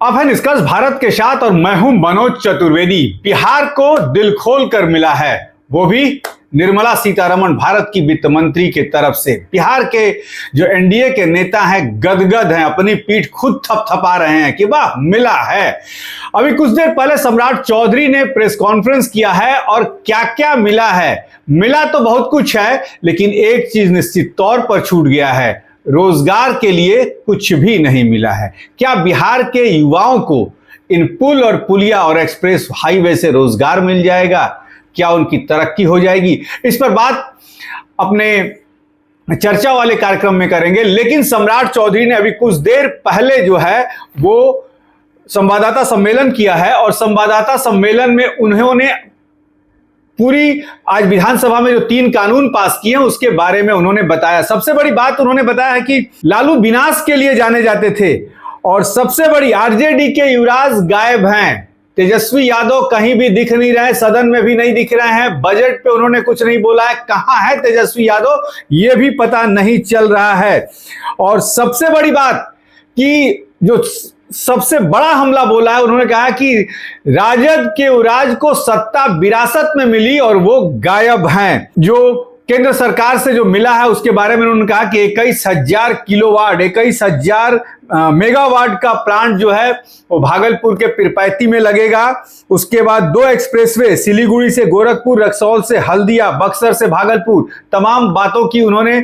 अब है निष्कर्ष भारत के साथ और मैं हूं मनोज चतुर्वेदी। बिहार को दिल खोल कर मिला है, वो भी निर्मला सीतारमण भारत की वित्त मंत्री के तरफ से। बिहार के जो एनडीए के नेता हैं गदगद हैं, अपनी पीठ खुद थपथपा रहे हैं कि वाह मिला है। अभी कुछ देर पहले सम्राट चौधरी ने प्रेस कॉन्फ्रेंस किया है और क्या क्या मिला है। मिला तो बहुत कुछ है, लेकिन एक चीज निश्चित तौर पर छूट गया है, रोजगार के लिए कुछ भी नहीं मिला है। क्या बिहार के युवाओं को इन पुल और पुलिया और एक्सप्रेस हाईवे से रोजगार मिल जाएगा? क्या उनकी तरक्की हो जाएगी? इस पर बात अपने चर्चा वाले कार्यक्रम में करेंगे। लेकिन सम्राट चौधरी ने अभी कुछ देर पहले जो है वो संवाददाता सम्मेलन किया है और संवाददाता सम्मेलन में उन्होंने पूरी आज विधानसभा में जो 3 कानून पास किए हैं उसके बारे में उन्होंने बताया। सबसे बड़ी बात उन्होंने बताया है कि लालू विनाश के लिए जाने जाते थे और सबसे बड़ी आरजेडी के युवराज गायब हैं। तेजस्वी यादव कहीं भी दिख नहीं रहे, सदन में भी नहीं दिख रहे हैं। बजट पे उन्होंने कुछ नहीं बोला है। कहां है तेजस्वी यादव ये भी पता नहीं चल रहा है। और सबसे बड़ी बात कि जो सबसे बड़ा हमला बोला है, उन्होंने कहा कि राजद के युवराज को सत्ता विरासत में मिली और वो गायब हैं। जो केंद्र सरकार से जो मिला है उसके बारे में उन्होंने कहा कि 21,000 किलोवाट 21,000 मेगावाट का प्लांट जो है वो भागलपुर के पिरपैती में लगेगा। उसके बाद 2 एक्सप्रेसवे सिलीगुड़ी से गोरखपुर, रक्सौल से हल्दिया, बक्सर से भागलपुर, तमाम बातों की उन्होंने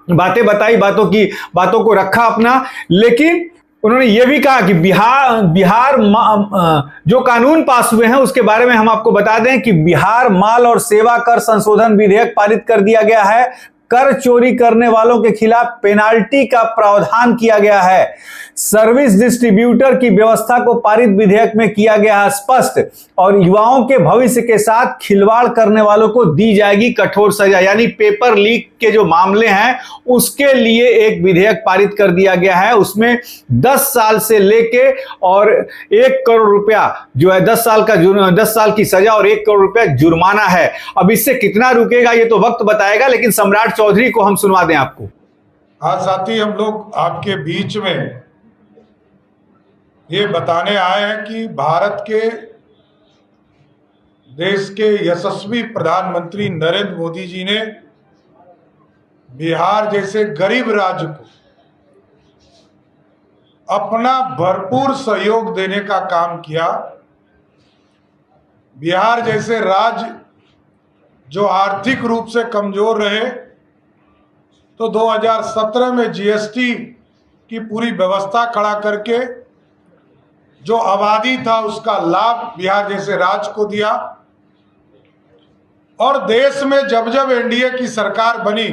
बातें बताई, बातों को रखा अपना। लेकिन उन्होंने ये भी कहा कि बिहार जो कानून पास हुए हैं उसके बारे में हम आपको बता दें कि बिहार माल और सेवा कर संशोधन विधेयक पारित कर दिया गया है। कर चोरी करने वालों के खिलाफ पेनाल्टी का प्रावधान किया गया है। सर्विस डिस्ट्रीब्यूटर की व्यवस्था को पारित विधेयक में किया गया है स्पष्ट। और युवाओं के भविष्य के साथ खिलवाड़ करने वालों को दी जाएगी कठोर सजा। यानी पेपर लीक के जो मामले हैं उसके लिए एक विधेयक पारित कर दिया गया है। उसमें 10 साल से लेके और 1 करोड़ रुपया जो है 10 साल की सजा और 1 करोड़ रुपया जुर्माना है। अब इससे कितना रुकेगा ये तो वक्त बताएगा, लेकिन सम्राट चौधरी को हम सुनवा दें आपको। आज साथी हम लोग आपके बीच में ये बताने आए हैं कि भारत के देश के यशस्वी प्रधानमंत्री नरेंद्र मोदी जी ने बिहार जैसे गरीब राज्य को अपना भरपूर सहयोग देने का काम किया। बिहार जैसे राज्य जो आर्थिक रूप से कमजोर रहे तो 2017 में जीएसटी की पूरी व्यवस्था खड़ा करके जो आबादी था उसका लाभ बिहार जैसे राज्य को दिया। और देश में जब जब एनडीए की सरकार बनी,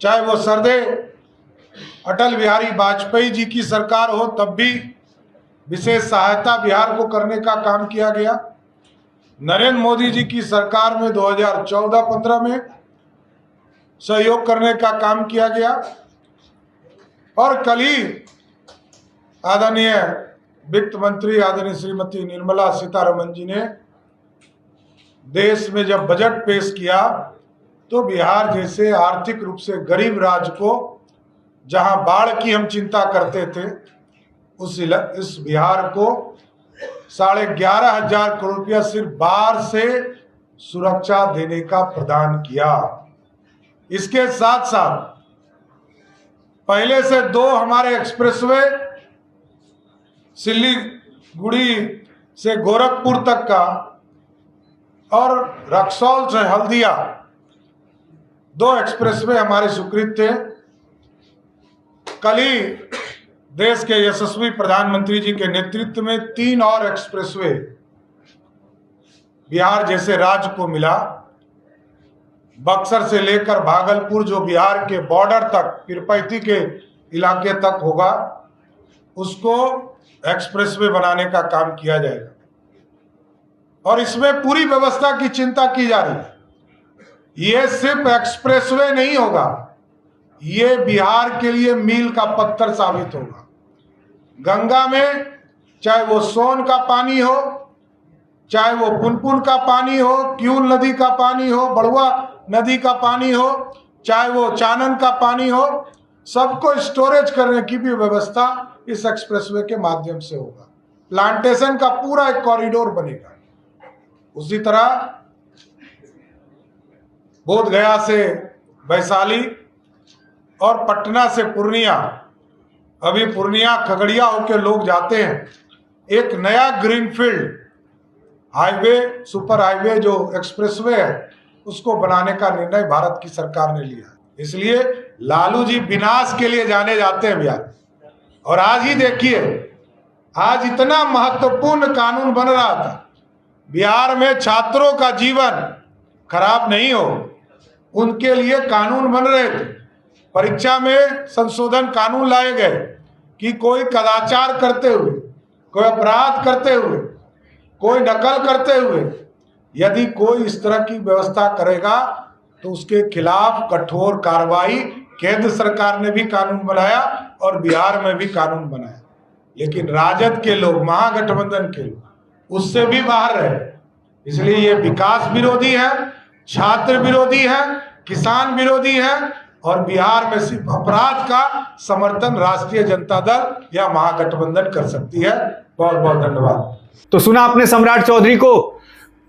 चाहे वो सरदे अटल बिहारी वाजपेयी जी की सरकार हो, तब भी विशेष सहायता बिहार को करने का काम किया गया। नरेंद्र मोदी जी की सरकार में 2014-15 में सहयोग करने का काम किया गया। और कल ही आदरणीय वित्त मंत्री आदरणीय श्रीमती निर्मला सीतारमण जी ने देश में जब बजट पेश किया तो बिहार जैसे आर्थिक रूप से गरीब राज्य को, जहां बाढ़ की हम चिंता करते थे, इस बिहार को 11,500 करोड़ रुपया सिर्फ बाढ़ से सुरक्षा देने का प्रदान किया। इसके साथ साथ पहले से 2 हमारे एक्सप्रेसवे सिलीगुड़ी से गोरखपुर तक का और रक्सौल से हल्दिया 2 एक्सप्रेसवे हमारे स्वीकृत थे। कल ही देश के यशस्वी प्रधानमंत्री जी के नेतृत्व में 3 और एक्सप्रेसवे बिहार जैसे राज्य को मिला। बक्सर से लेकर भागलपुर जो बिहार के बॉर्डर तक पिरपैती के इलाके तक होगा, उसको एक्सप्रेसवे बनाने का काम किया जाएगा। और इसमें पूरी व्यवस्था की चिंता की जा रही है। ये सिर्फ एक्सप्रेसवे नहीं होगा, ये बिहार के लिए मील का पत्थर साबित होगा। गंगा में चाहे वो सोन का पानी हो, चाहे वो पुनपुन का पानी हो, क्यूल नदी का पानी हो, बड़ुआ नदी का पानी हो, चाहे वो चानन का पानी हो, सबको स्टोरेज करने की भी व्यवस्था इस एक्सप्रेसवे के माध्यम से होगा। प्लांटेशन का पूरा एक कॉरिडोर बनेगा। उसी तरह बोधगया से वैशाली और पटना से पूर्णिया, अभी पूर्णिया खगड़िया होकर लोग जाते हैं, एक नया ग्रीनफील्ड हाईवे, सुपर हाईवे जो एक्सप्रेसवे है, उसको बनाने का निर्णय भारत की सरकार ने लिया। इसलिए लालू जी विनाश के लिए जाने जाते हैं बिहार। और आज ही देखिए, आज इतना महत्वपूर्ण कानून बन रहा था, बिहार में छात्रों का जीवन खराब नहीं हो, उनके लिए कानून बन रहे थे। परीक्षा में संशोधन कानून लाए गए कि कोई कदाचार करते हुए, कोई अपराध करते हुए, कोई नकल करते हुए यदि कोई इस तरह की व्यवस्था करेगा तो उसके खिलाफ कठोर कार्रवाई। केंद्र सरकार ने भी कानून बनाया और बिहार में भी कानून बनाया, लेकिन राजद के लोग, महागठबंधन के लोग उससे भी बाहर रहे। इसलिए ये विकास विरोधी है, छात्र विरोधी है, किसान विरोधी है, और बिहार में सिर्फ अपराध का समर्थन राष्ट्रीय जनता दल या महागठबंधन कर सकती है। बहुत बहुत धन्यवाद। तो सुना आपने सम्राट चौधरी को,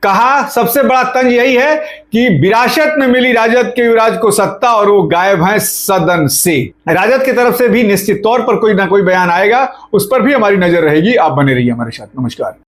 कहा सबसे बड़ा तंज यही है कि विरासत में मिली राजद के युवराज को सत्ता और वो गायब हैं सदन से। राजद की तरफ से भी निश्चित तौर पर कोई ना कोई बयान आएगा, उस पर भी हमारी नजर रहेगी। आप बने रहिए हमारे साथ। नमस्कार।